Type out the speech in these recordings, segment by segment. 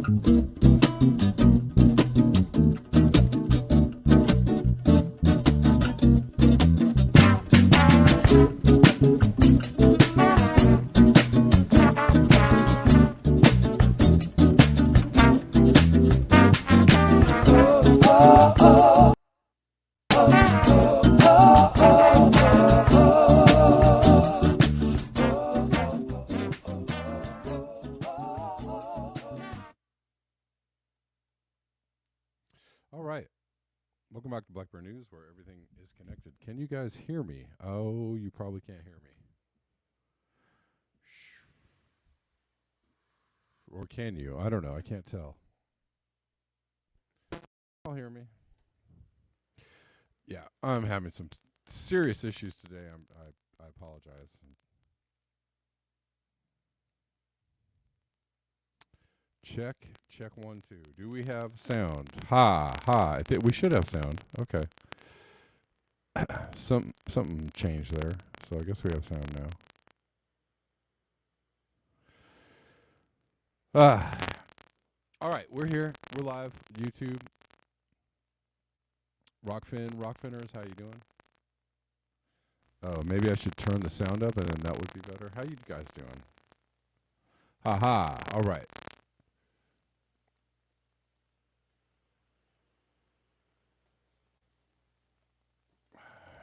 All right. Welcome back to Blackburn News, where everything is connected. Can you guys hear me? Oh, you probably can't hear me. Or can you? I don't know. I can't tell. Y'all hear me? Yeah, I'm having some serious issues today. I apologize. Check 1 2. Do we have sound? Ha. I think we should have sound. Okay. Something changed there, so I guess we have sound now. All right, we're here. We're live. YouTube. Rockfinners, how you doing? Oh, maybe I should turn the sound up, and then that would be better. How you guys doing? Ha. All right.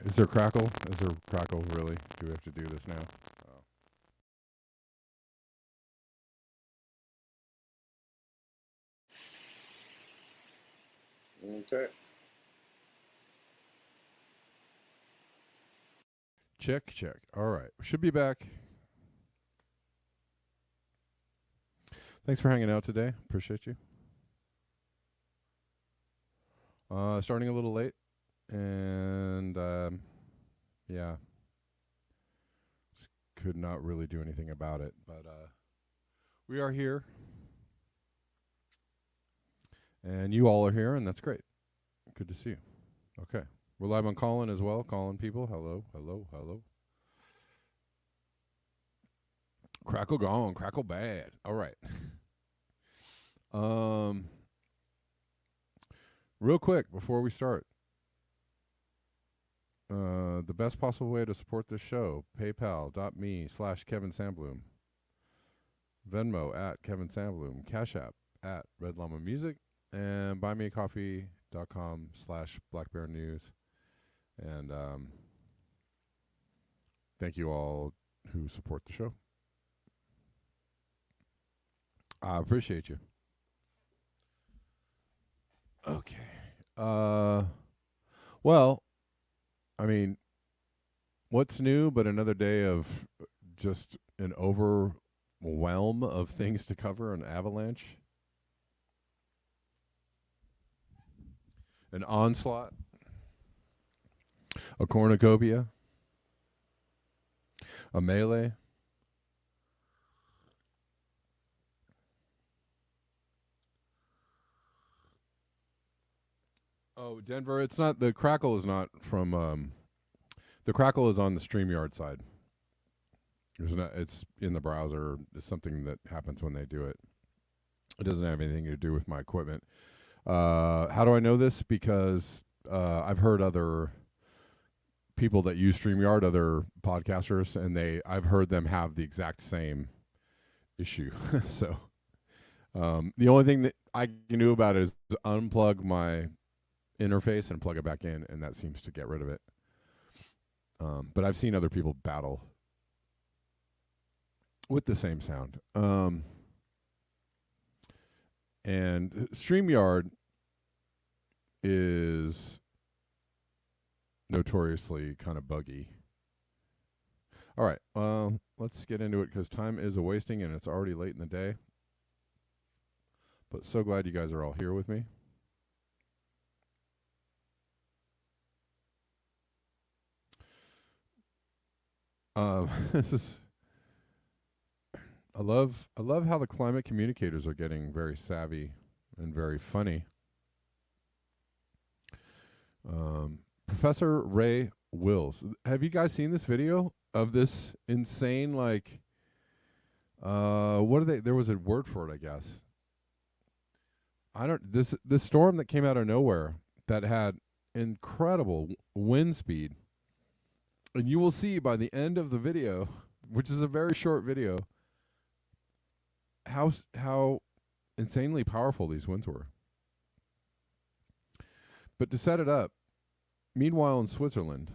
Is there crackle? Is there crackle, really? Do we have to do this now? Okay. Check. All right. We should be back. Thanks for hanging out today. Appreciate you. Starting a little late. And, yeah. Could not really do anything about it. But we are here. And you all are here, and that's great. Good to see you. Okay. We're live on Callin as well. Callin people. Hello. Crackle gone. Crackle bad. All right. Real quick before we start. The best possible way to support this show, paypal.me/Kevin Sandbloom. Venmo @Kevin Sandbloom. Cash App @Red Llama Music. And buymeacoffee.com/BlackBearNews. And thank you all who support the show. I appreciate you. Okay. Well, I mean, what's new but another day of just an overwhelm of things to cover, an avalanche, an onslaught, a cornucopia, a melee. Oh, Denver, it's not, the crackle is not from, the crackle is on the StreamYard side. It's in the browser. It's something that happens when they do it. It doesn't have anything to do with my equipment. How do I know this? Because I've heard other people that use StreamYard, other podcasters, and I've heard them have the exact same issue. So the only thing that I can do about it is unplug my interface and plug it back in, and that seems to get rid of it. But I've seen other people battle with the same sound. And StreamYard is notoriously kind of buggy. All right, let's get into it because time is a-wasting and it's already late in the day. But so glad you guys are all here with me. This is... I love how the climate communicators are getting very savvy and very funny. Professor Ray Wills. Have you guys seen this video of this insane, like, what are they? There was a word for it, I guess. I don't this storm that came out of nowhere that had incredible wind speed. And you will see by the end of the video, which is a very short video, how insanely powerful these winds were. But to set it up, meanwhile in Switzerland,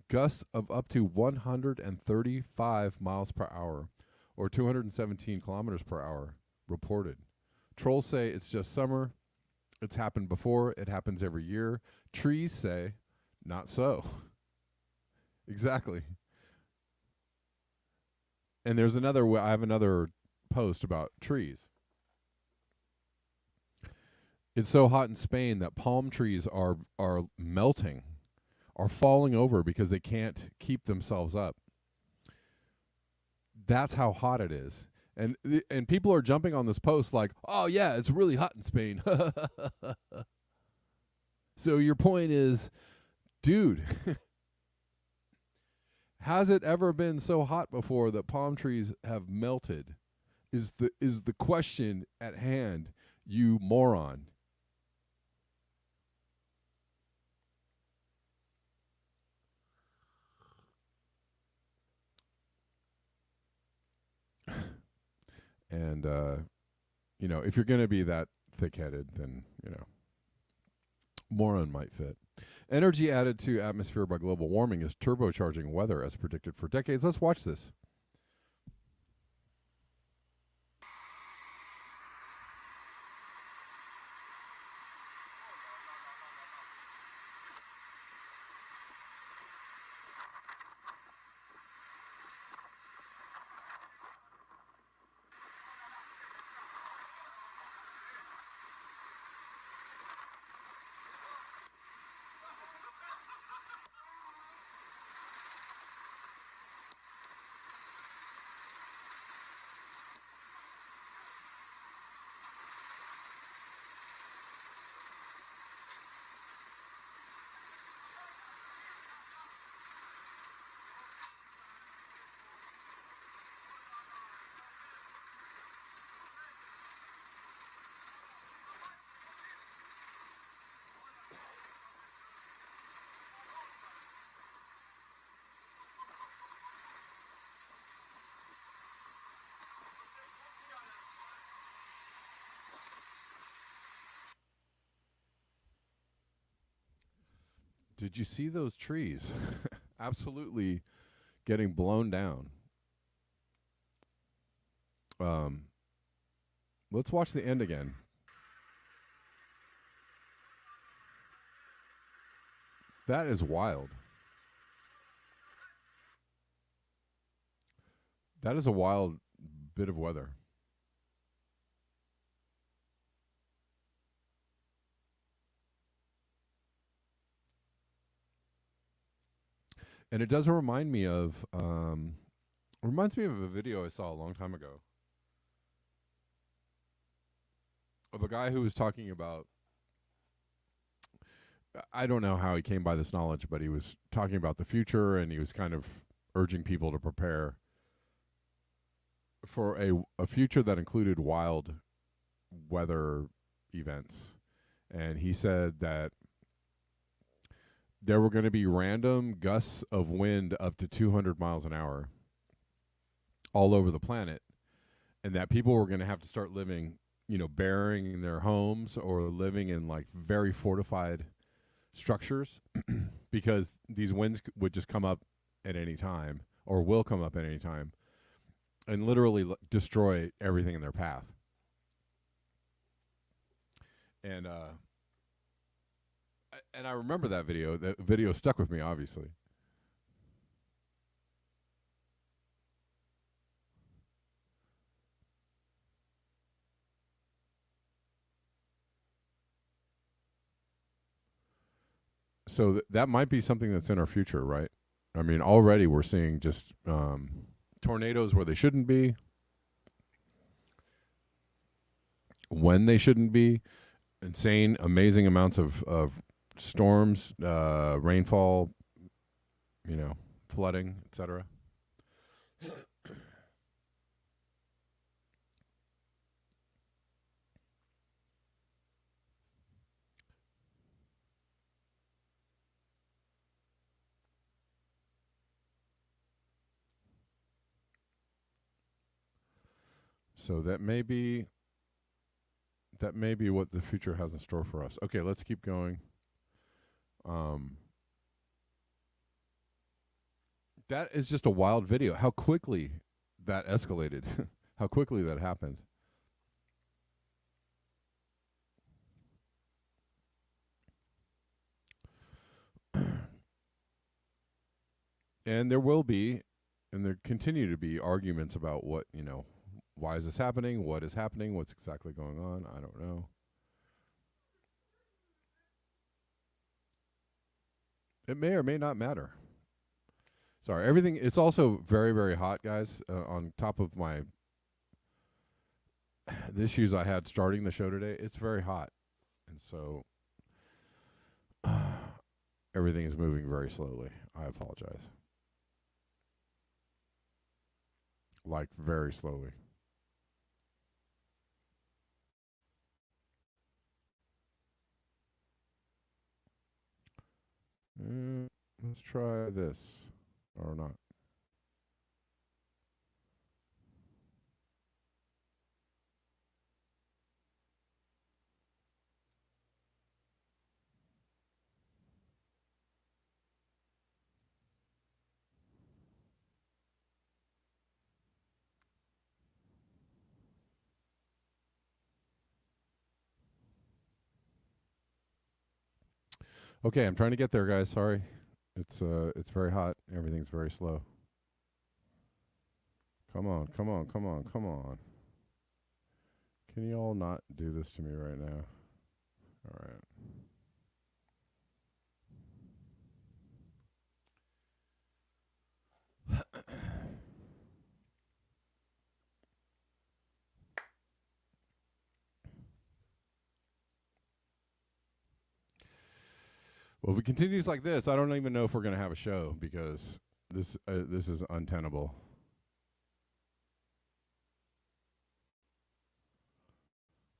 gusts of up to 135 miles per hour or 217 kilometers per hour reported. Trolls say it's just summer. It's happened before. It happens every year. Trees say, not so. Exactly. And there's another, I have another post about trees. It's so hot in Spain that palm trees are melting, are falling over because they can't keep themselves up. That's how hot it is. And people are jumping on this post like, oh yeah, it's really hot in Spain. So your point is, dude, has it ever been so hot before that palm trees have melted? Is the question at hand, you moron. And if you're going to be that thick-headed, then moron might fit. Energy added to atmosphere by global warming is turbocharging weather as predicted for decades. Let's watch this. Did you see those trees? Absolutely getting blown down. Let's watch the end again. That is wild. That is a wild bit of weather. And it does remind me of reminds me of a video I saw a long time ago of a guy who was talking about, I don't know how he came by this knowledge, but he was talking about the future, and he was kind of urging people to prepare for a future that included wild weather events. And he said that there were going to be random gusts of wind up to 200 miles an hour all over the planet, and that people were going to have to start living, burying their homes or living in like very fortified structures because these winds would just come up at any time, or will come up at any time, and literally destroy everything in their path. And I remember that video. That video stuck with me, obviously. So that might be something that's in our future, right? I mean, already we're seeing just tornadoes where they shouldn't be, when they shouldn't be, insane, amazing amounts of storms, rainfall, flooding, etc. So that may be what the future has in store for us. Okay, let's keep going. Um, that is just a wild video. How quickly that escalated. How quickly that happened. And there will be, and there continue to be arguments about what, why is this happening? What is happening? What's exactly going on? I don't know. It may or may not matter. Sorry, everything. It's also very, very hot, guys. On top of the issues I had starting the show today, it's very hot, and so everything is moving very slowly. I apologize. Like very slowly. Let's try this or not. Okay, I'm trying to get there, guys. Sorry. It's very hot. Everything's very slow. Come on, come on, come on, come on. Can you all not do this to me right now? All right. Well, if it continues like this, I don't even know if we're going to have a show because this is untenable.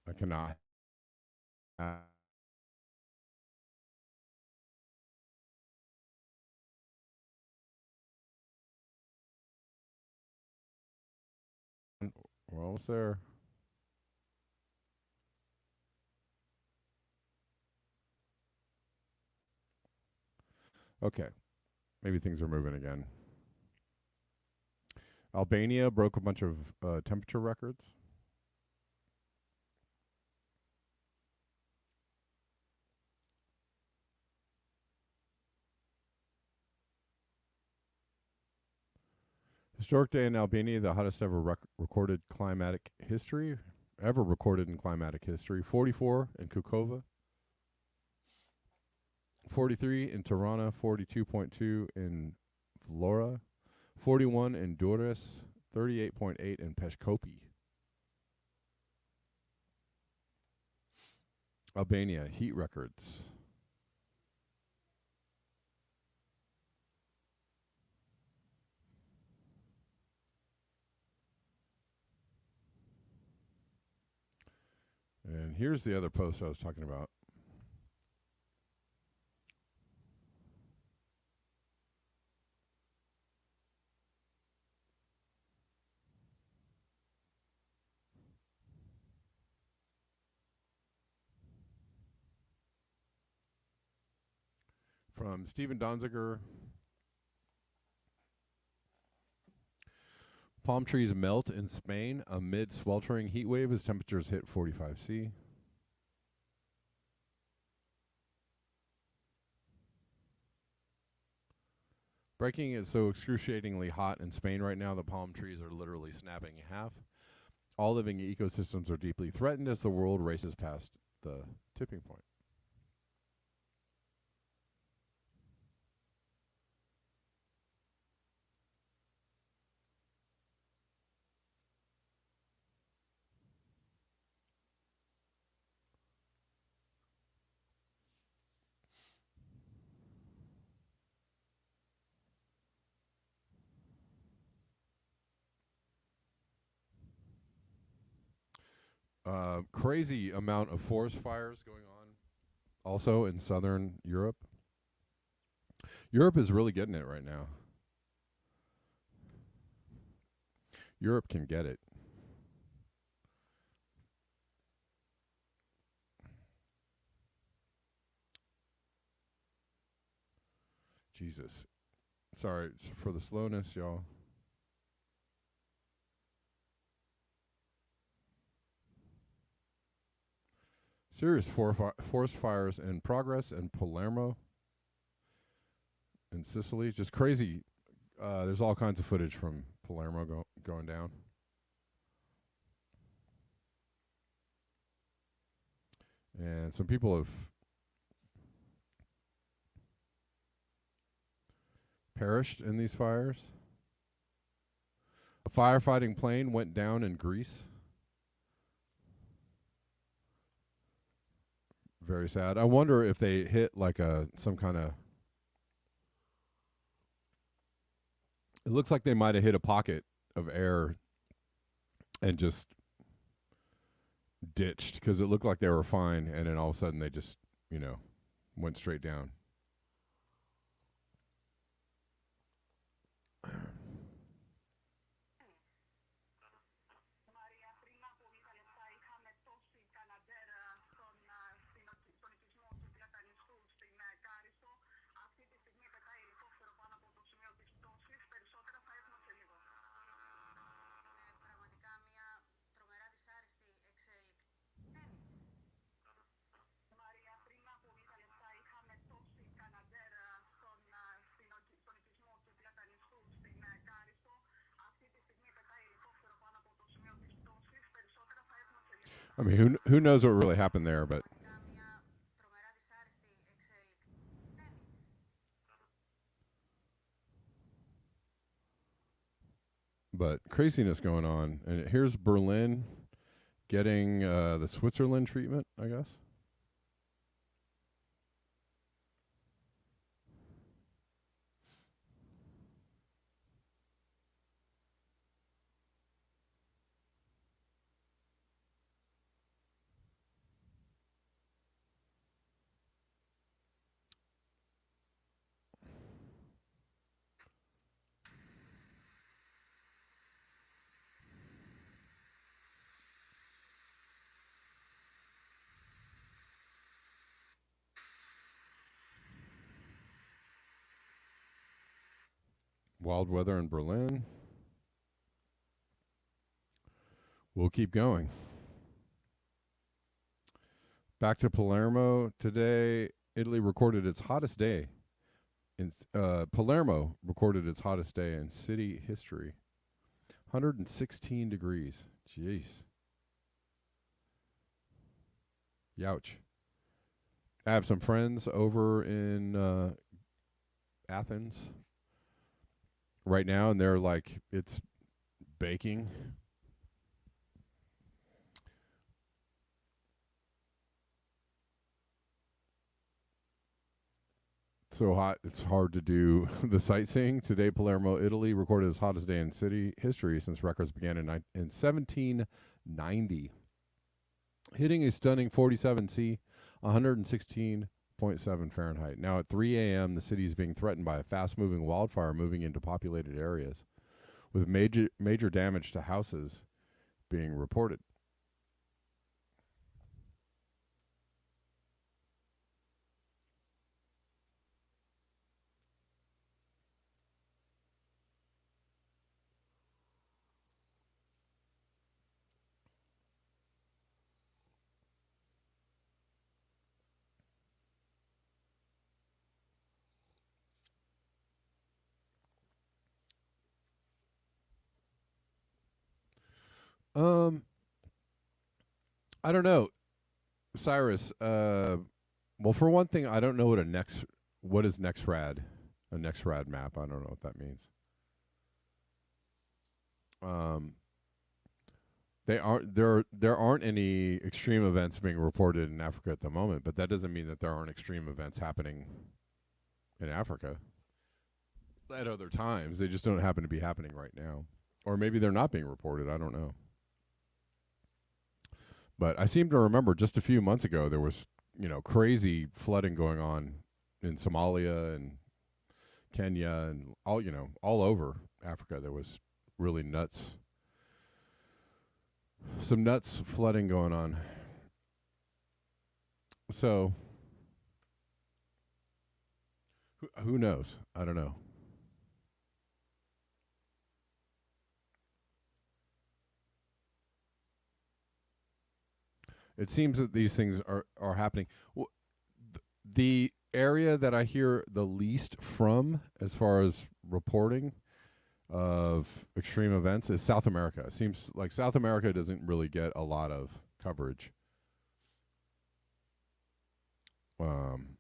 I cannot. We're almost there. Okay. Maybe things are moving again. Albania broke a bunch of temperature records. Historic day in Albania, the hottest ever recorded climatic history, ever recorded in climatic history. 44 in Kukova, 43 in Tirana, 42.2 in Vlora, 41 in Durrës, 38.8 in Peshkopi. Albania, heat records. And here's the other post I was talking about. From Stephen Donziger. Palm trees melt in Spain amid sweltering heat wave as temperatures hit 45°C. Breaking is so excruciatingly hot in Spain right now, the palm trees are literally snapping in half. All living ecosystems are deeply threatened as the world races past the tipping point. Crazy amount of forest fires going on also in southern Europe. Europe is really getting it right now. Europe can get it. Jesus. Sorry for the slowness, y'all. Serious forest fires in progress in Palermo in Sicily. Just crazy. There's all kinds of footage from Palermo going down. And some people have perished in these fires. A firefighting plane went down in Greece. Very sad. I wonder if they hit like some kind of. It looks like they might have hit a pocket of air and just ditched, because it looked like they were fine, and then all of a sudden they just, went straight down. I mean, who knows what really happened there, but craziness going on. And here's Berlin getting the Switzerland treatment, I guess. Wild weather in Berlin. We'll keep going. Back to Palermo today. Italy recorded its hottest day. Palermo recorded its hottest day in city history. 116 degrees. Jeez. Youch. I have some friends over in Athens right now, and they're like, it's baking. So hot, it's hard to do the sightseeing. Today, Palermo, Italy, recorded its hottest day in city history since records began in 1790, hitting a stunning 47 C, 116.7 Fahrenheit. Now at 3 a.m., the city is being threatened by a fast-moving wildfire moving into populated areas, with major damage to houses being reported. I don't know, Cyrus. Well, for one thing, I don't know what is NextRad, a NextRad map. I don't know what that means. There aren't any extreme events being reported in Africa at the moment, but that doesn't mean that there aren't extreme events happening in Africa at other times. They just don't happen to be happening right now, or maybe they're not being reported. I don't know. But I seem to remember just a few months ago there was, crazy flooding going on in Somalia and Kenya and all over Africa. There was really some nuts flooding going on. So Who knows? I don't know. It seems that these things are happening. The area that I hear the least from, as far as reporting of extreme events, is South America. It seems like South America doesn't really get a lot of coverage. Um,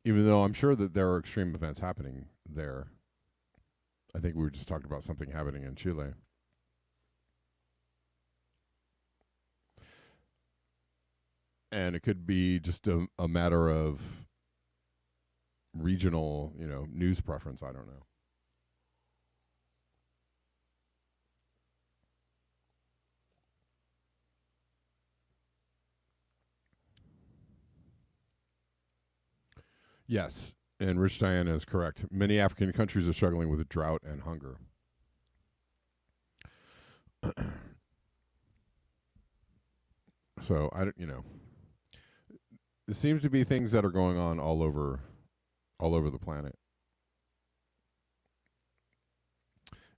Even though I'm sure that there are extreme events happening there. I think we were just talking about something happening in Chile. And it could be just a matter of regional, news preference. I don't know. Yes, and Rich Diana is correct. Many African countries are struggling with drought and hunger. So I don't, there seems to be things that are going on all over the planet.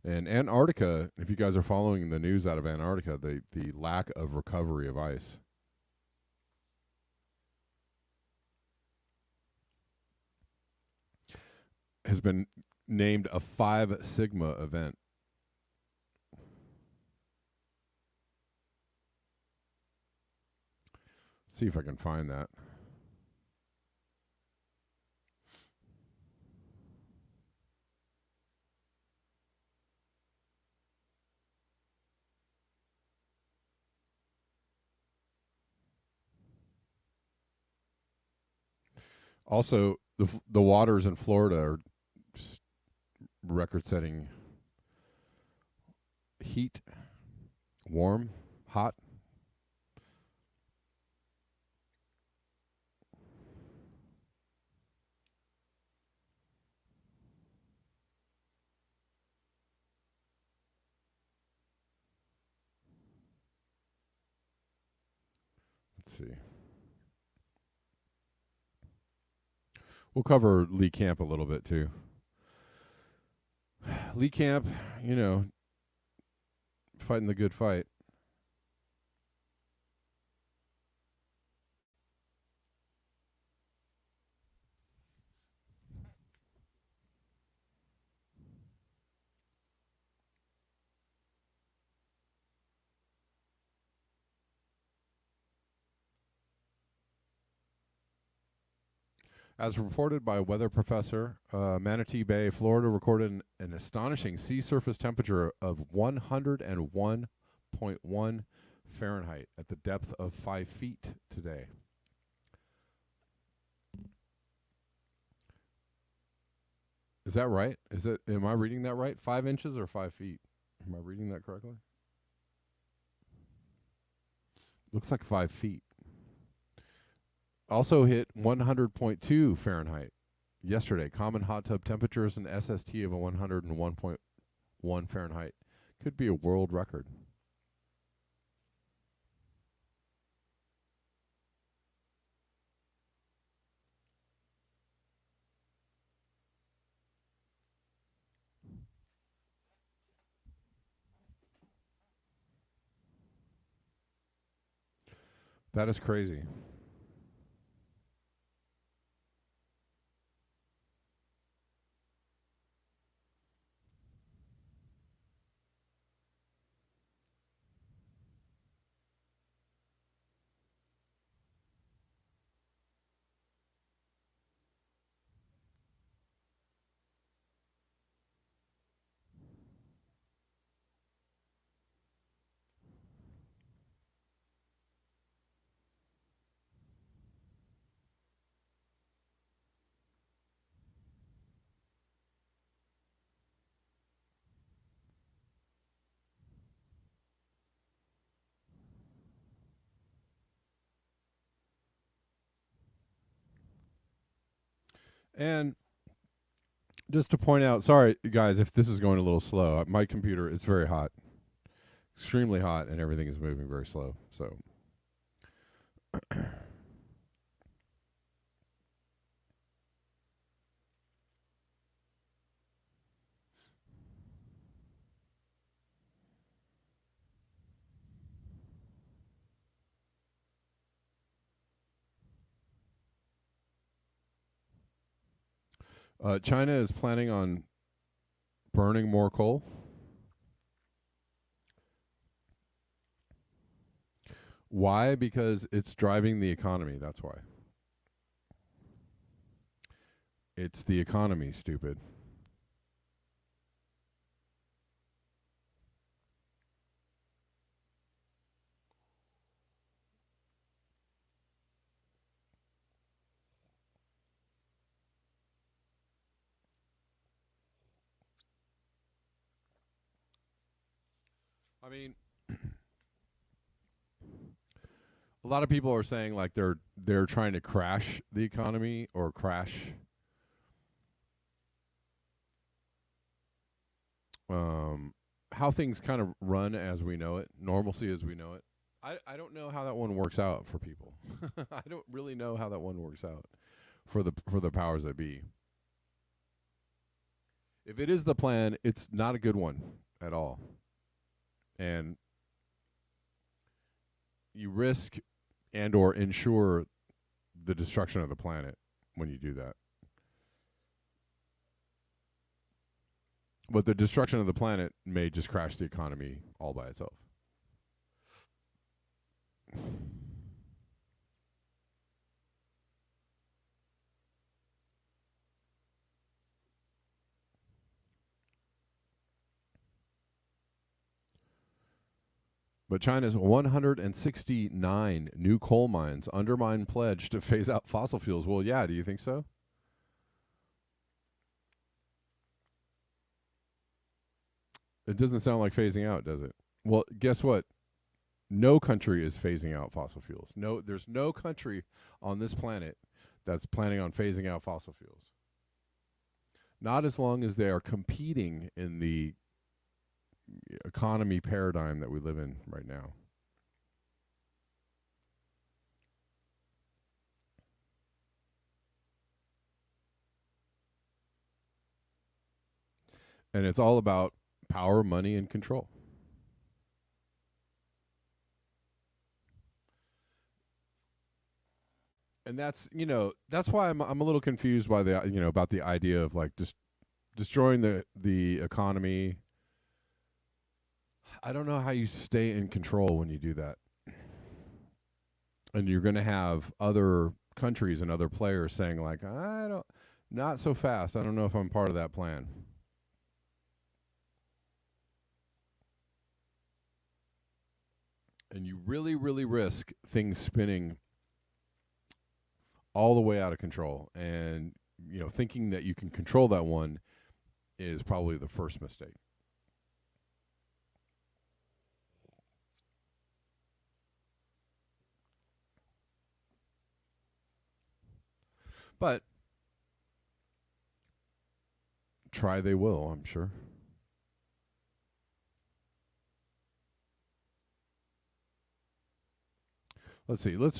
And Antarctica, if you guys are following the news out of Antarctica, the lack of recovery of ice has been named a 5 Sigma event. See if I can find that. Also, the waters in Florida are record-setting heat, warm, hot. Let's see. We'll cover Lee Camp a little bit too. Lee Camp, fighting the good fight. As reported by a weather professor, Manatee Bay, Florida recorded an astonishing sea surface temperature of 101.1 Fahrenheit at the depth of 5 feet today. Is that right? Am I reading that right? 5 inches or 5 feet? Am I reading that correctly? Looks like 5 feet. Also hit 100.2 Fahrenheit yesterday. Common hot tub temperatures and SST of a 101.1 Fahrenheit. Could be a world record. That is crazy. And just to point out, sorry guys if this is going a little slow. My computer is very hot. Extremely hot, and everything is moving very slow. So China is planning on burning more coal. Why? Because it's driving the economy. That's why. It's the economy, stupid. I mean, a lot of people are saying like they're trying to crash the economy or crash how things kind of run as we know it, normalcy as we know it. I don't know how that one works out for people. I don't really know how that one works out for the powers that be. If it is the plan, it's not a good one at all. And you risk and or ensure the destruction of the planet when you do that. But the destruction of the planet may just crash the economy all by itself. But China's 169 new coal mines undermine pledge to phase out fossil fuels. Well, yeah, do you think so? It doesn't sound like phasing out, does it? Well, guess what? No country is phasing out fossil fuels. No, there's no country on this planet that's planning on phasing out fossil fuels. Not as long as they are competing in the economy paradigm that we live in right now. And it's all about power, money, and control. And that's why I'm a little confused by the about the idea of like just destroying the economy. I don't know how you stay in control when you do that. And you're going to have other countries and other players saying like, I don't, not so fast. I don't know if I'm part of that plan. And you really, really risk things spinning all the way out of control. And, thinking that you can control that one is probably the first mistake. But try they will, I'm sure. Let's see. Lee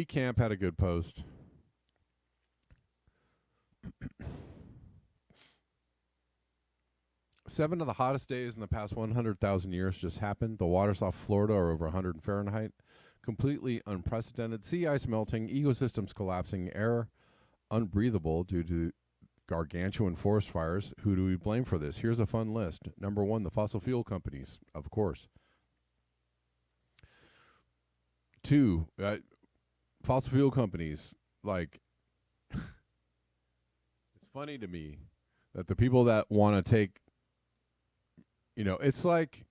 Camp had a good post. Seven of the hottest days in the past 100,000 years just happened. The waters off Florida are over 100 Fahrenheit. Completely unprecedented. Sea ice melting, ecosystems collapsing, air unbreathable due to gargantuan forest fires. Who do we blame for this? Here's a fun list. Number one, the fossil fuel companies, of course. Two, fossil fuel companies, like, it's funny to me that the people that want to take, it's like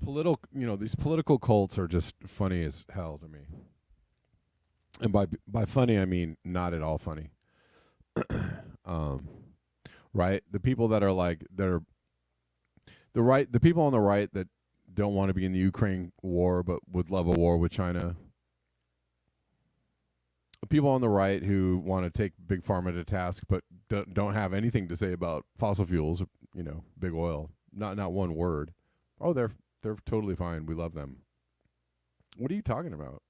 these political cults are just funny as hell to me. And by funny, I mean not at all funny. Right? The people that are like, that are the people on the right that don't want to be in the Ukraine war but would love a war with China. People on the right who want to take big pharma to task but don't have anything to say about fossil fuels, big oil. Not one word. Oh, they're totally fine. We love them. What are you talking about?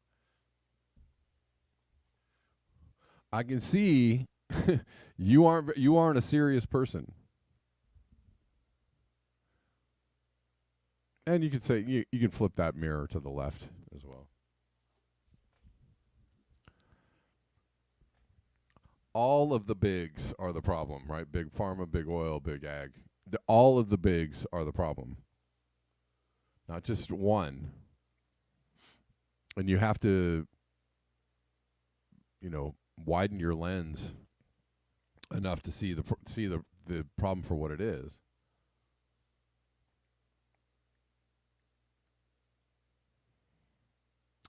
I can see you aren't a serious person. And you could say you can flip that mirror to the left as well. All of the bigs are the problem, right? Big pharma, big oil, big ag. All of the bigs are the problem, not just one. And you have to, widen your lens enough to see the problem for what it is.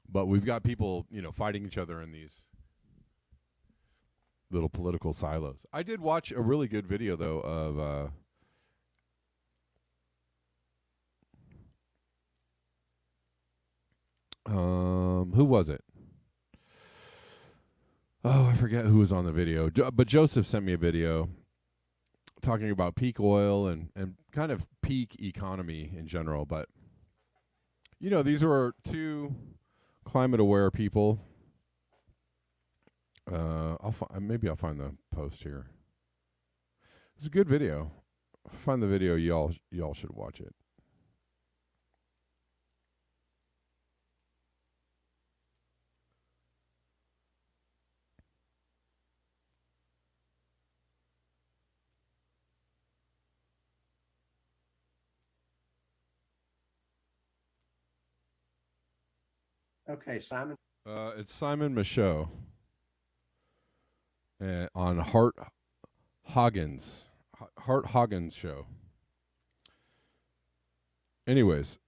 But we've got people, fighting each other in these little political silos. I did watch a really good video though of who was it? Oh, I forget who was on the video. But Joseph sent me a video talking about peak oil and kind of peak economy in general. But, these were two climate aware people. Maybe I'll find the post here. It's a good video. Find the video. Y'all should watch it. Okay, Simon. It's Simon Michaud on Hart Hagen's show. Anyways,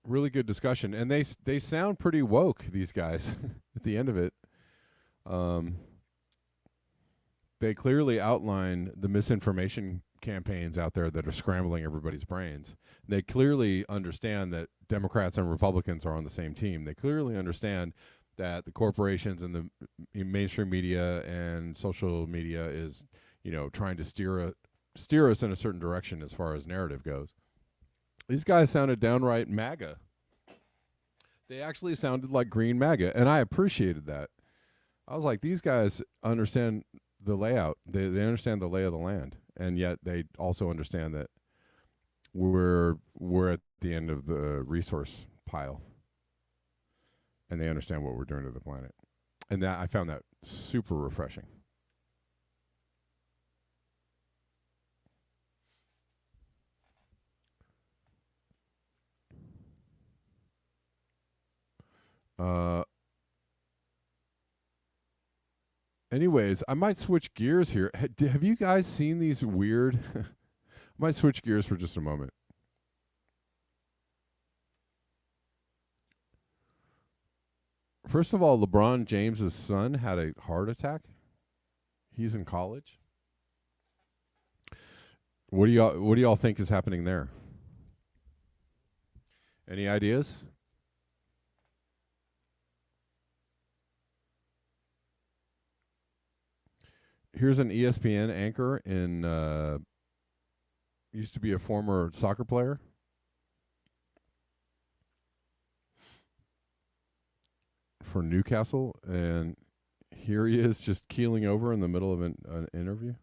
really good discussion, and they sound pretty woke, these guys. At the end of it, they clearly outline the misinformation campaigns out there that are scrambling everybody's brains. They clearly understand that Democrats and Republicans are on the same team. They clearly understand that the corporations and the mainstream media and social media is, trying to steer us in a certain direction as far as narrative goes. These guys sounded downright MAGA. They actually sounded like green MAGA, and I appreciated that. I was like, these guys understand the layout. They understand the lay of the land, and yet they also understand that we're at the end of the resource pile, and they understand what we're doing to the planet. And that I found that super refreshing. Anyways, I might switch gears here. Have you guys seen these weird? I might switch gears for just a moment. First of all, LeBron James's son had a heart attack. He's in college. What do y'all think is happening there? Any ideas? Here's an ESPN anchor in used to be a former soccer player. For Newcastle, and here he is just keeling over in the middle of an interview.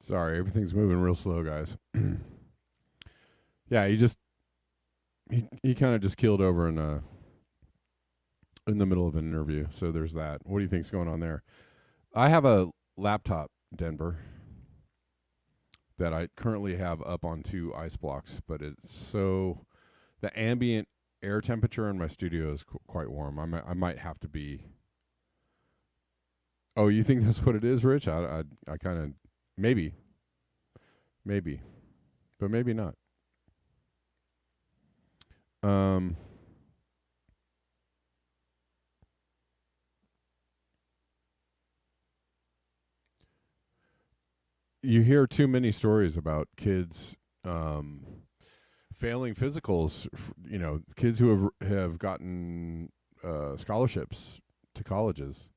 Sorry, everything's moving real slow, guys. Yeah, he kind of just keeled over in the middle of an interview. So there's that. What do you think's going on there? I have a laptop, Denver, that I currently have up on 2 ice blocks, but the ambient air temperature in my studio is quite warm. I might have to be. Oh, you think that's what it is, Rich? I kind of maybe, but maybe not. you hear too many stories about kids failing physicals. Kids who have gotten scholarships to colleges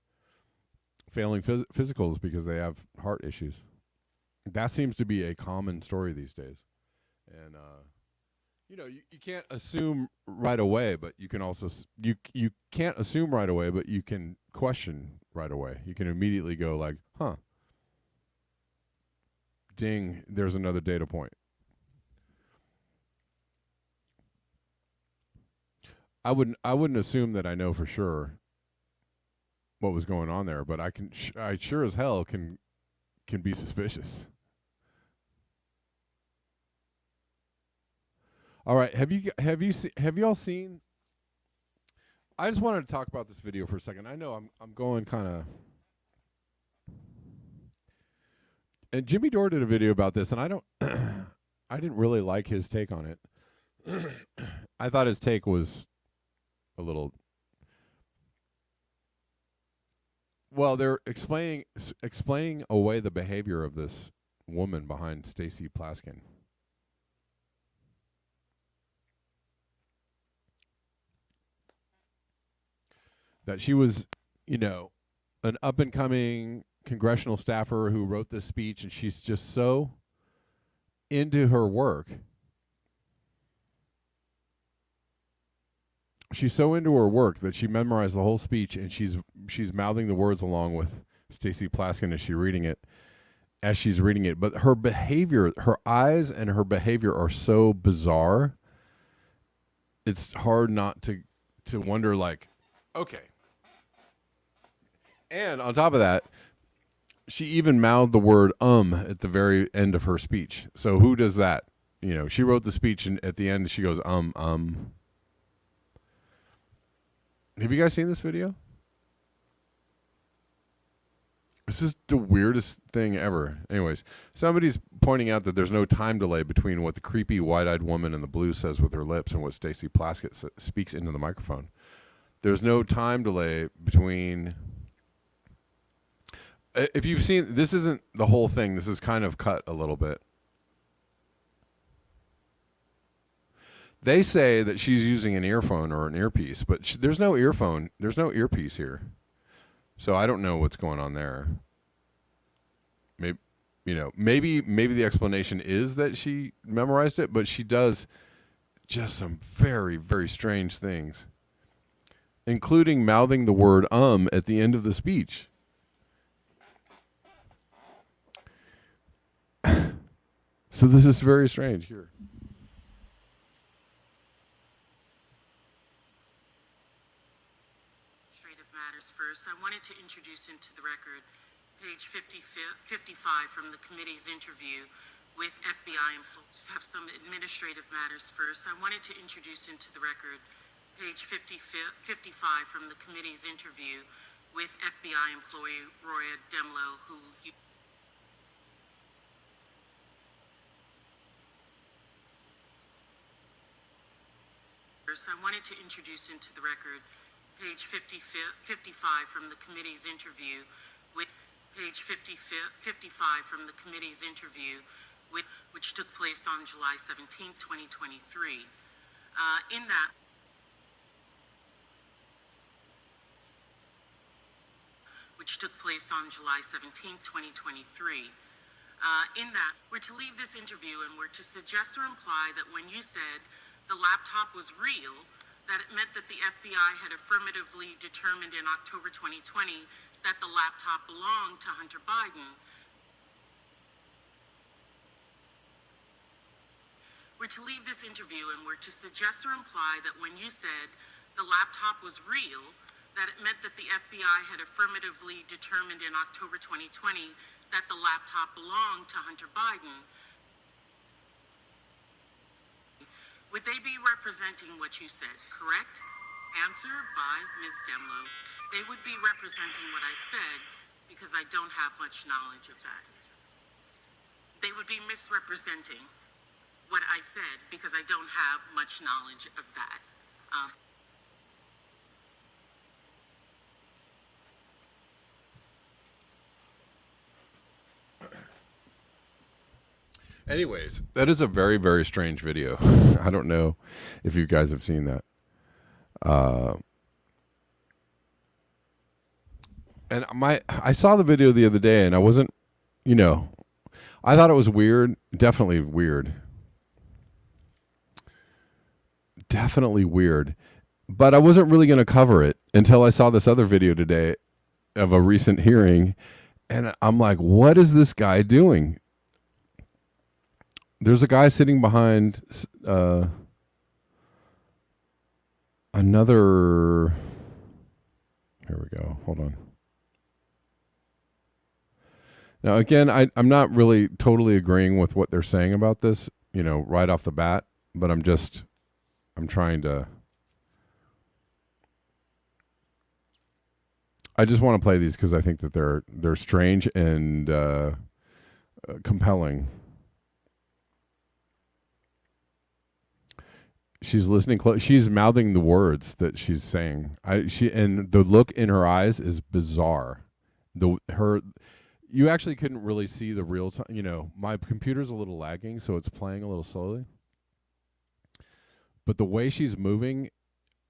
failing physicals because they have heart issues. That seems to be a common story these days. And you can't assume right away, but you can also you can't assume right away, but you can question right away. You can immediately go like, "Huh. Ding, there's another data point." I wouldn't assume that I know for sure what was going on there, but I sure as hell can be suspicious. All right, have you all seen? I just wanted to talk about this video for a second. I know I'm going kind of. And Jimmy Dore did a video about this, and I don't, I didn't really like his take on it. I thought his take was a little. Well, they're explaining away the behavior of this woman behind Stacy Plaskin. That she was, an up and coming congressional staffer who wrote this speech, and she's just so into her work. She's so into her work that she memorized the whole speech, and she's mouthing the words along with Stacy Plaskin as she's reading it. But her behavior, her eyes and her behavior are so bizarre. It's hard not to wonder, like, okay. And on top of that, she even mouthed the word at the very end of her speech. So who does that? She wrote the speech, and at the end she goes, Have you guys seen this video? This is the weirdest thing ever. Anyways, somebody's pointing out that there's no time delay between what the creepy wide-eyed woman in the blue says with her lips and what Stacy Plaskett speaks into the microphone. There's no time delay between... If you've seen... This isn't the whole thing. This is kind of cut a little bit. They say that she's using an earphone or an earpiece, but there's no earphone. There's no earpiece here. So I don't know what's going on there. Maybe the explanation is that she memorized it, but she does just some very, very strange things, including mouthing the word at the end of the speech. So this is very strange here. First, I wanted to introduce into the record page 55 from the committee's interview with FBI employees. Have some administrative matters first. I wanted to introduce into the record page 55 from the committee's interview with FBI employee Roya Demlow, who First, I wanted to introduce into the record page 55 from the committee's interview with page 55 from the committee's interview which took place on July 17, 2023. In that which took place on July 17, 2023. In that, we're to leave this interview and we're to suggest or imply that when you said the laptop was real, that it meant that the FBI had affirmatively determined in October 2020 that the laptop belonged to Hunter Biden. We're to leave this interview and we're to suggest or imply that when you said the laptop was real, that it meant that the FBI had affirmatively determined in October 2020 that the laptop belonged to Hunter Biden. Would they be representing what you said, correct? Answer by Ms. Demlow. They would be representing what I said because I don't have much knowledge of that. They would be misrepresenting what I said because I don't have much knowledge of that. Anyways, that is a very, very strange video. I don't know if you guys have seen that. And I saw the video the other day, and I wasn't, I thought it was weird. Definitely weird. Definitely weird. But I wasn't really going to cover it until I saw this other video today of a recent hearing, and I'm like, what is this guy doing? There's a guy sitting behind another. Here we go. Hold on. Now, again, I'm not really totally agreeing with what they're saying about this, right off the bat, but I'm trying to. I just want to play these because I think that they're strange and compelling. She's listening close. She's mouthing the words that she's saying. And the look in her eyes is bizarre. You actually couldn't really see the real time. My computer's a little lagging, so it's playing a little slowly. But the way she's moving,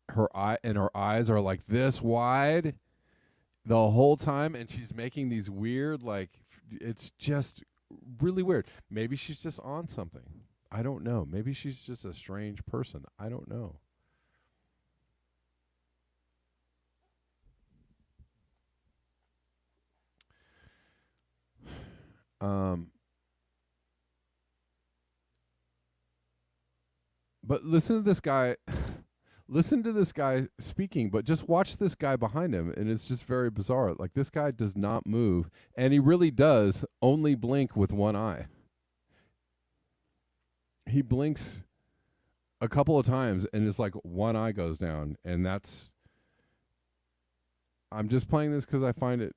her eyes are like this wide the whole time, and she's making these weird, it's just really weird. Maybe she's just on something. I don't know. Maybe she's just a strange person. I don't know. But listen to this guy. Listen to this guy speaking, but just watch this guy behind him, and it's just very bizarre. Like, this guy does not move, and he really does only blink with one eye. He blinks a couple of times, and it's like one eye goes down, and that's... I'm just playing this because I find it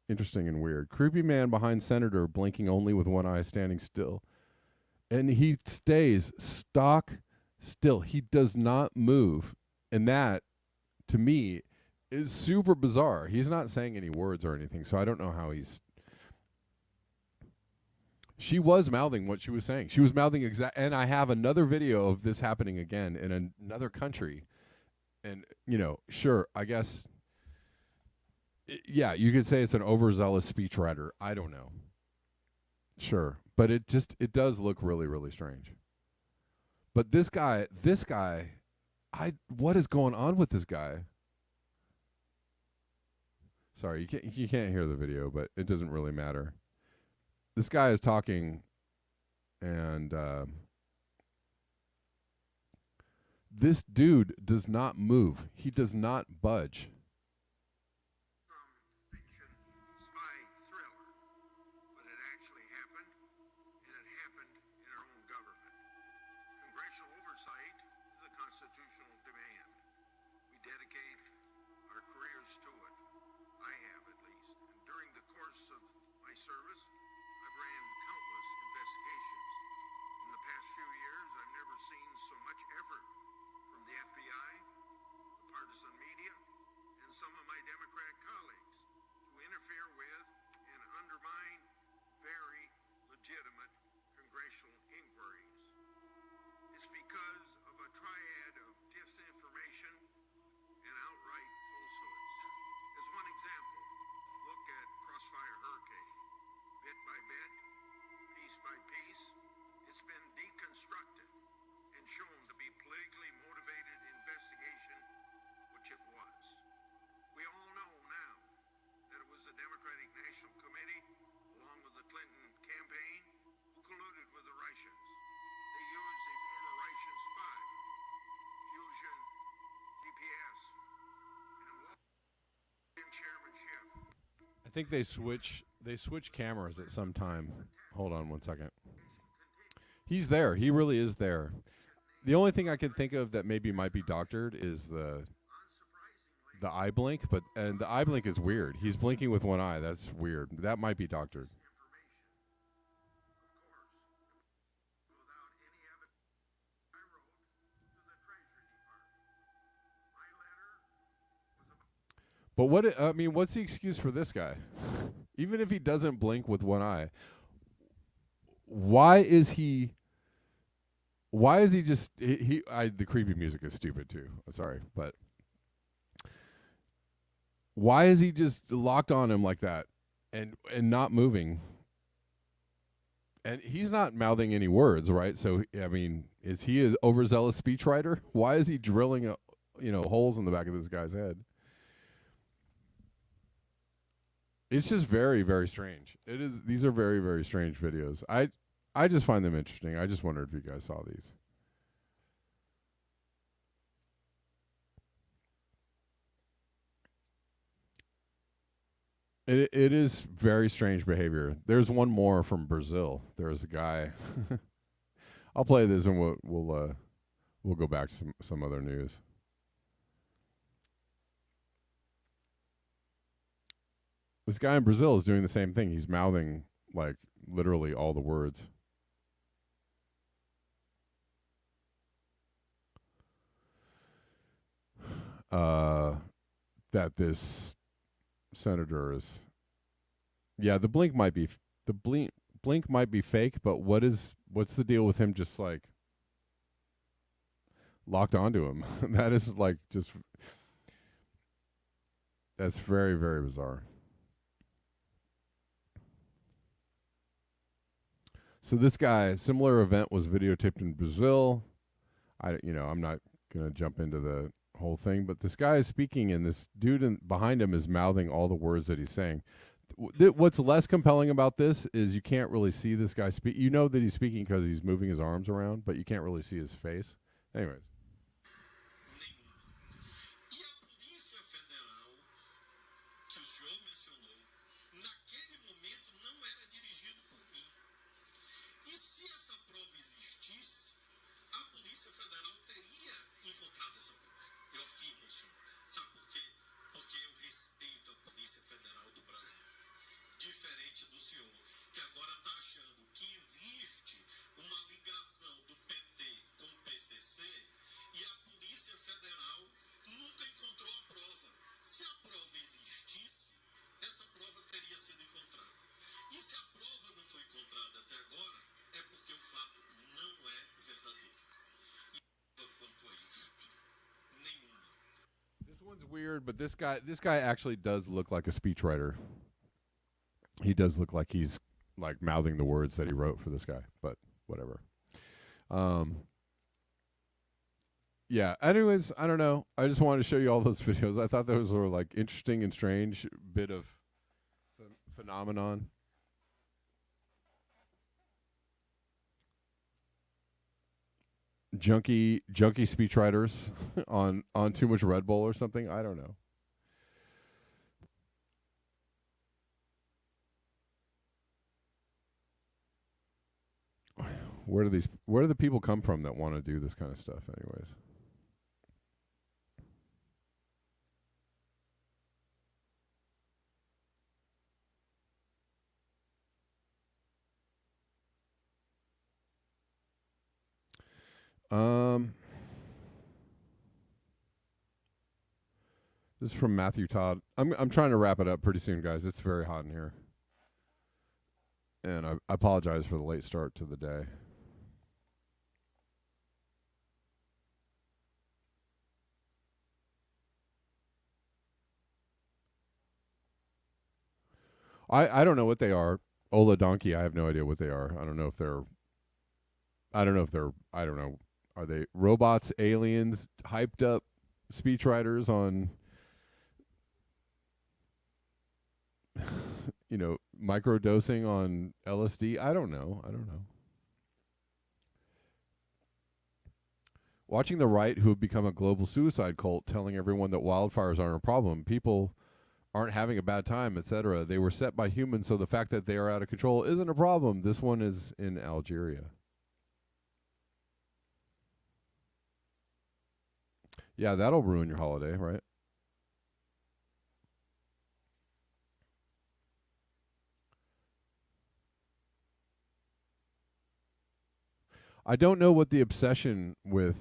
interesting and weird. Creepy man behind senator blinking only with one eye, standing still. And he stays stock still. He does not move. And that, to me, is super bizarre. He's not saying any words or anything, so I don't know how he's... She was mouthing what she was saying. She was mouthing and I have another video of this happening again in another country. And, sure, I guess... Yeah, you could say it's an overzealous speechwriter. I don't know. Sure. But it does look really, really strange. But this guy, what is going on with this guy? Sorry, you can't hear the video, but it doesn't really matter. This guy is talking, and this dude does not move. He does not budge. Service, I've ran countless investigations. In the past few years, I've never seen so much effort from the FBI, the partisan media, and some of my Democrat colleagues to interfere with and undermine very legitimate congressional inquiries. It's because of a triad of disinformation and outright falsehoods. As one example, look at Crossfire Hurricane. Bit by bit, piece by piece, it's been deconstructed and shown to be politically motivated investigation, which it was. We all know now that it was the Democratic National Committee, along with the Clinton campaign, who colluded with the Russians. They used a former Russian spy, Fusion GPS, and Washington chairmanship. I think they switch cameras at some time. Hold on one second. He's there. He really is there. The only thing I can think of that maybe might be doctored is the eye blink, but the eye blink is weird. He's blinking with one eye. That's weird. That might be doctored. But what's the excuse for this guy? Even if he doesn't blink with one eye, why is he just the creepy music is stupid too. Sorry, but why is he just locked on him like that and not moving? And he's not mouthing any words, right? So I mean, is he an overzealous speechwriter? Why is he drilling holes in the back of this guy's head? It's just very, very strange. It is. These are very, very strange videos. I just find them interesting. I just wondered if you guys saw these. It is very strange behavior. There's one more from Brazil. There's a guy. I'll play this and we'll go back to some other news. This guy in Brazil is doing the same thing. He's mouthing like literally all the words. That this senator is. Yeah, the blink might be fake, but what's the deal with him just like locked onto him? That is like just that's very, very bizarre. So this guy, similar event was videotaped in Brazil. I'm not going to jump into the whole thing, but this guy is speaking and this dude behind him is mouthing all the words that he's saying. What's less compelling about this is you can't really see this guy speak. You know that he's speaking because he's moving his arms around, but you can't really see his face. Anyways. This one's weird, but this guy actually does look like a speechwriter. He does look like he's like mouthing the words that he wrote for this guy, but whatever. Yeah. Anyways, I don't know. I just wanted to show you all those videos. I thought those were like interesting and strange bit of phenomenon. Junkie speechwriters on too much Red Bull or something. I don't know. Where do the people come from that want to do this kind of stuff anyways? This is from Matthew Todd. I'm trying to wrap it up pretty soon, guys. It's very hot in here. And I apologize for the late start to the day. I don't know what they are. Ola Donkey, I have no idea what they are. I don't know. Are they robots, aliens, hyped up speechwriters on microdosing on LSD? I don't know. Watching the right, who have become a global suicide cult, telling everyone that wildfires aren't a problem. People aren't having a bad time, etc. They were set by humans, so the fact that they are out of control isn't a problem. This one is in Algeria. Yeah, that'll ruin your holiday, right? I don't know what the obsession with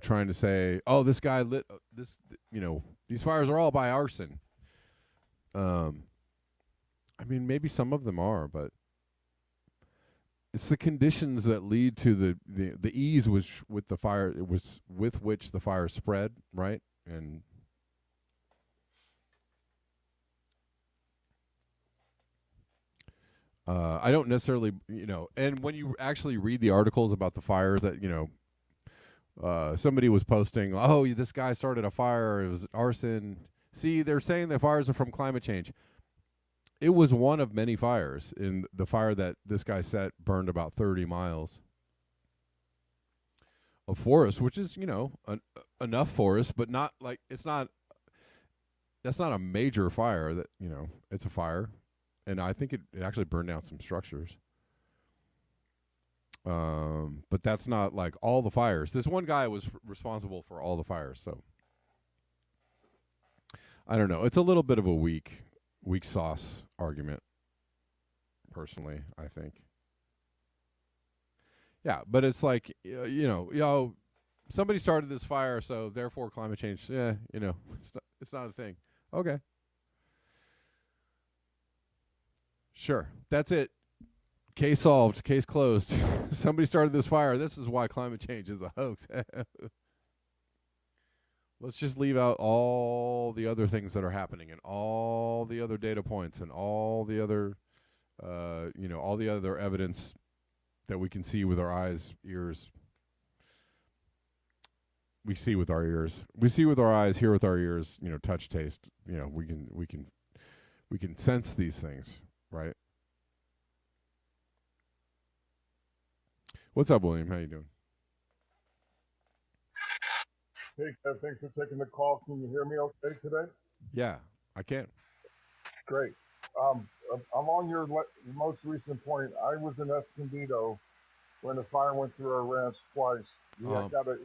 trying to say, oh, this guy lit this, these fires are all by arson. I mean, maybe some of them are, but it's the conditions that lead to the ease with the fire, it was with which the fire spread, right? And I don't necessarily, and when you actually read the articles about the fires that, somebody was posting, oh, this guy started a fire, it was arson. See, they're saying the fires are from climate change. It was one of many fires. In the fire that this guy set burned about 30 miles of forest, which is, enough forest, but not like, that's not a major fire that, it's a fire. And I think it actually burned down some structures. But that's not like all the fires. This one guy was responsible for all the fires. So I don't know. It's a little bit of a weak sauce argument, personally, I think. Yeah, but it's like, somebody started this fire, so therefore climate change, it's not a thing. Okay. Sure. That's it. Case solved. Case closed. Somebody started this fire. This is why climate change is a hoax. Let's just leave out all the other things that are happening and all the other data points and all the other, all the other evidence that we can see with our eyes, ears. We see with our ears. We see with our eyes, hear with our ears, touch, taste. We can sense these things, right? What's up, William? How you doing? Hey, Kev, thanks for taking the call. Can you hear me okay today? Yeah, I can. Great. I'm on your most recent point. I was in Escondido when the fire went through our ranch twice. We got an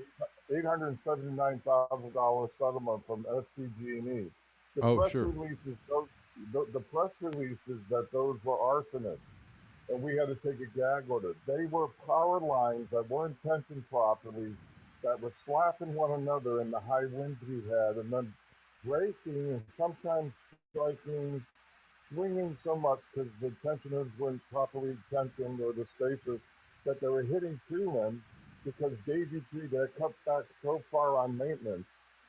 $879,000 settlement from SDG&E. Sure. The press releases that those were arsenic, and we had to take a gag order. They were power lines that weren't tensioned properly, that were slapping one another in the high winds we had, and then breaking and sometimes striking, swinging so much because the tensioners weren't properly tensioned or the spacers that they were hitting prelim because Davy G they cut back so far on maintenance.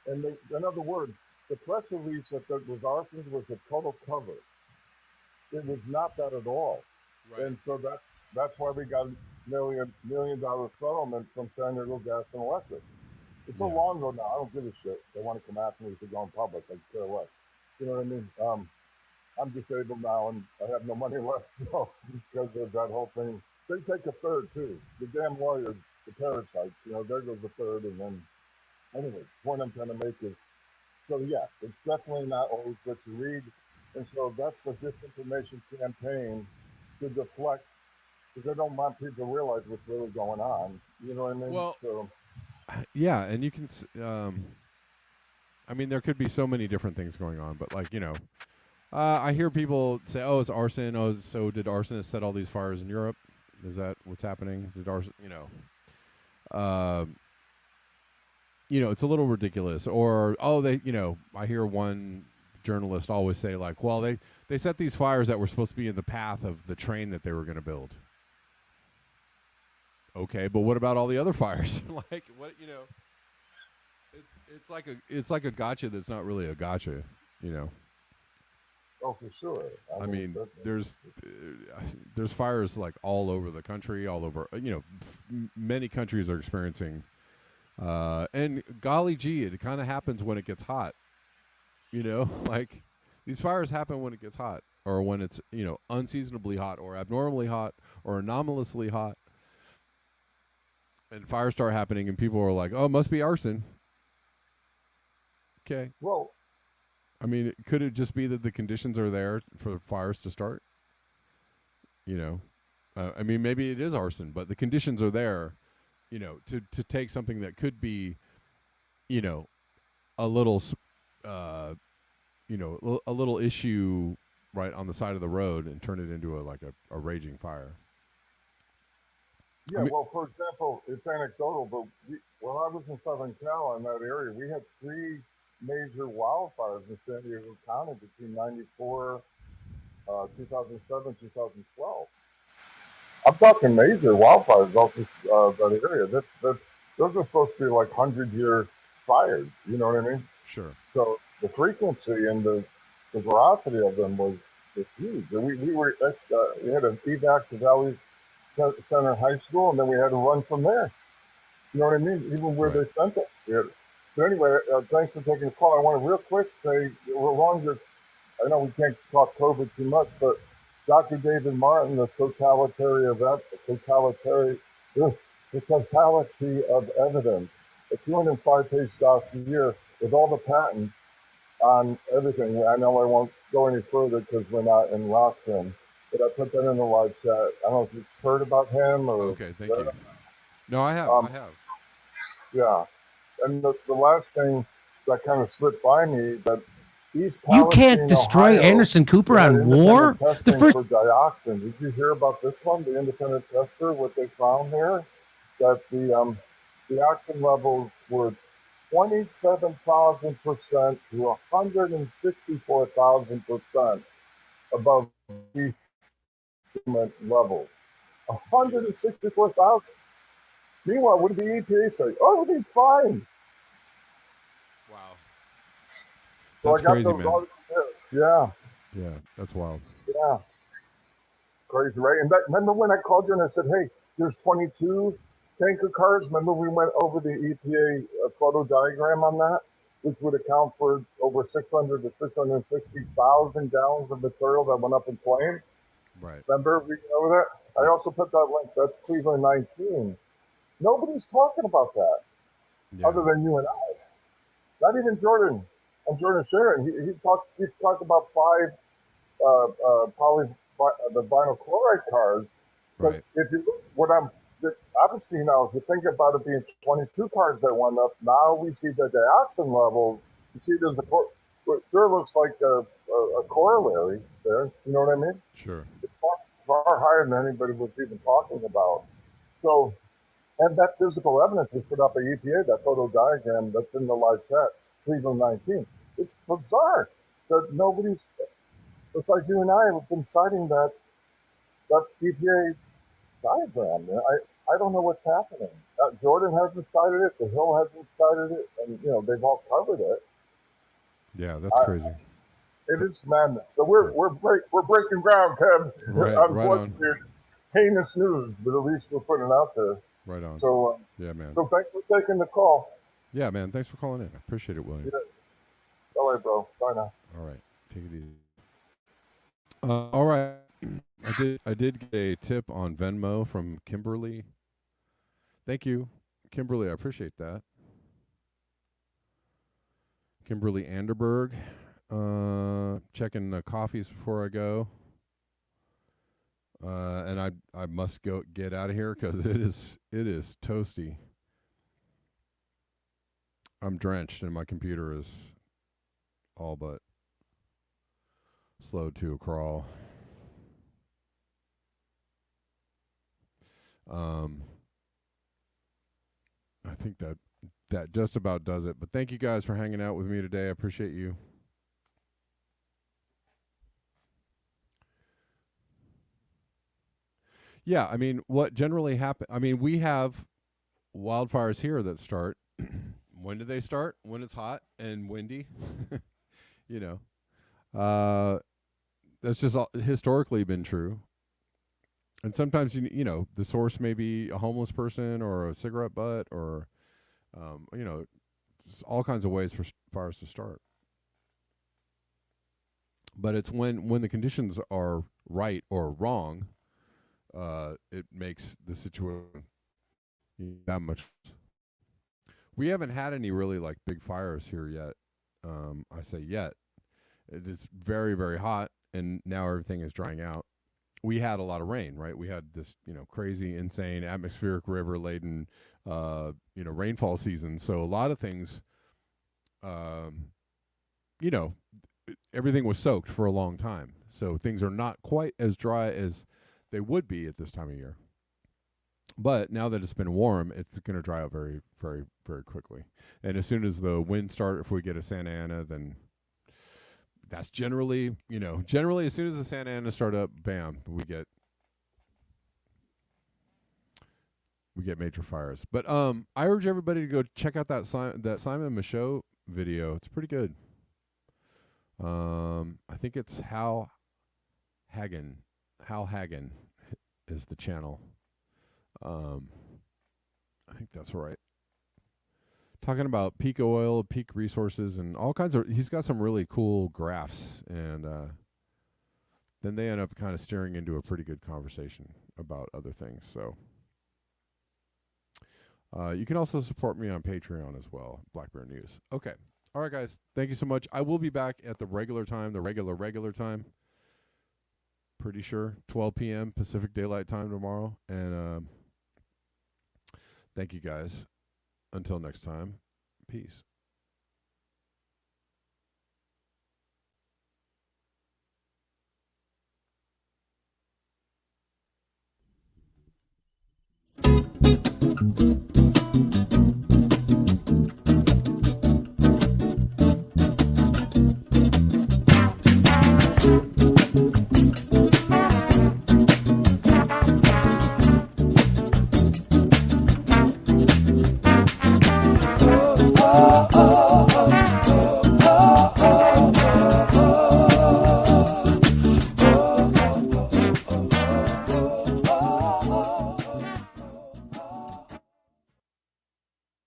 And in other words, the press release that was arson was a total cover. It was not that at all. Right. And so that's why we got a million dollar settlement from San Diego Gas and Electric. It's so long ago now, I don't give a shit. They want to come after me to go in public, I care what. You know what I mean? I'm disabled now and I have no money left, so because of that whole thing. They take a third too. The damn lawyers, the parasites, there goes the third, and then anyway, point I'm trying to make is, so yeah, it's definitely not always what you read. And so that's a disinformation campaign to deflect, because they don't want people to realize what's really going on. You know what I mean? Well, yeah, and you can, I mean, there could be so many different things going on, but like, I hear people say, oh, it's arson. Oh, so did arsonists set all these fires in Europe? Is that what's happening? Did arson, it's a little ridiculous. Or, oh, I hear one journalist always say like, well, they set these fires that were supposed to be in the path of the train that they were going to build. Okay, but what about all the other fires? Like, what, it's like a gotcha that's not really a gotcha, Oh, for sure. I mean, there's fires like all over the country, all over, many countries are experiencing, and golly gee, it kind of happens when it gets hot, like these fires happen when it gets hot, or when it's, unseasonably hot or abnormally hot or anomalously hot, and fires start happening and people are like, oh, it must be arson. Okay. Well, I mean, could it just be that the conditions are there for fires to start? I mean, maybe it is arson, but the conditions are there, to take something that could be, a little, a little issue right on the side of the road and turn it into a raging fire. Yeah, well, for example, it's anecdotal, but when I was in Southern Cal in that area, we had 3 major wildfires in San Diego County between 94, 2007, 2012. I'm talking major wildfires off that area. Those are supposed to be like 100-year fires. You know what I mean? Sure. So the frequency and the velocity of them was huge. And we had an evac to Valley Center High School, and then we had to run from there. You know what I mean? Even where Right. they sent it. But anyway, thanks for taking the call. I want to real quick say, along your, I know we can't talk COVID too much, but Dr. David Martin, the the totality of evidence, a 205-page dossier with all the patents on everything. I know I won't go any further because we're not in Rockton, but I put that in the live chat. I don't know if you've heard about him or. Okay, thank you. No, I have. I have. Yeah. And the last thing that kind of slipped by me, that East You can't Palestine, destroy Ohio, Anderson Cooper they had on war. independent The testing first for dioxin. Did you hear about this one? The independent tester, what they found there, that the dioxin levels were 27,000% to 164,000% above the level. 164,000. Meanwhile, what did the EPA say? Oh, everything's fine. Wow. So That's I got crazy, those man. articles there. Yeah, Yeah, that's wild. yeah. Crazy, right? And remember when I called you and I said, hey, there's 22 tanker cars? Remember we went over the EPA photo diagram on that, which would account for over 600 to 660,000 gallons of material that went up in flames? Right. Remember we went over that? I Yep. also put that link. That's Cleveland 19. Nobody's talking about that Yeah. other than you and I. Not even Jordan. And Jordan Sharon. He talked about five the vinyl chloride cars. But Right. if you look, obviously now, if you think about it being 22 cars that went up, now we see the dioxin levels. You see, there looks like a corollary there. You know what I mean? Sure. It's far higher than anybody was even talking about. So, and that physical evidence is put up by EPA, that photo diagram that's in the live chat, Cleveland 19. It's bizarre that nobody, besides you and I, have been citing that EPA diagram. I don't know what's happening. Jordan hasn't cited it. The Hill hasn't cited it, and they've all covered it. Yeah, that's crazy. It is madness. So we're breaking ground, Kev. Right. On Right what on. heinous news, but at least we're putting it out there. Right on. So Yeah, man. so thanks for taking the call. Yeah, man. Thanks for calling in. I appreciate it, William. Yeah. All right, bro. Bye now. All right. Take it easy. All right. I did get a tip on Venmo from Kimberly. Thank you, Kimberly. I appreciate that. Kimberly Anderberg. Checking the coffees before I go. And I must go get out of here because it is toasty. I'm drenched and my computer is all but slowed to a crawl. I think that just about does it. But thank you guys for hanging out with me today. I appreciate you. Yeah, I mean, what generally happens, I mean, we have wildfires here that start. When do they start? When it's hot and windy. you know. That's just historically been true. And sometimes the source may be a homeless person or a cigarette butt or just all kinds of ways for fires to start. But it's when the conditions are right or wrong, it makes the situation that much. We haven't had any really like big fires here yet. I say yet. It is very, very hot, and now everything is drying out. We had a lot of rain, right? We had this, crazy, insane atmospheric river laden, rainfall season. So a lot of things, everything was soaked for a long time. So things are not quite as dry as they would be at this time of year. But now that it's been warm, it's going to dry out very, very, very quickly. And as soon as the winds start, if we get a Santa Ana, then that's generally as soon as the Santa Ana start up, bam, we get we get major fires. But I urge everybody to go check out that Simon Michaud video. It's pretty good. I think it's Hal Hagen. Hal Hagen is the channel. I think that's right. Talking about peak oil, peak resources, and all kinds of. He's got some really cool graphs, and then they end up kind of steering into a pretty good conversation about other things. So you can also support me on Patreon as well, Black Bear News. Okay. All right, guys. Thank you so much. I will be back at the regular time, the regular time. Pretty sure 12 p.m. Pacific Daylight Time tomorrow. And thank you, guys. Until next time, peace.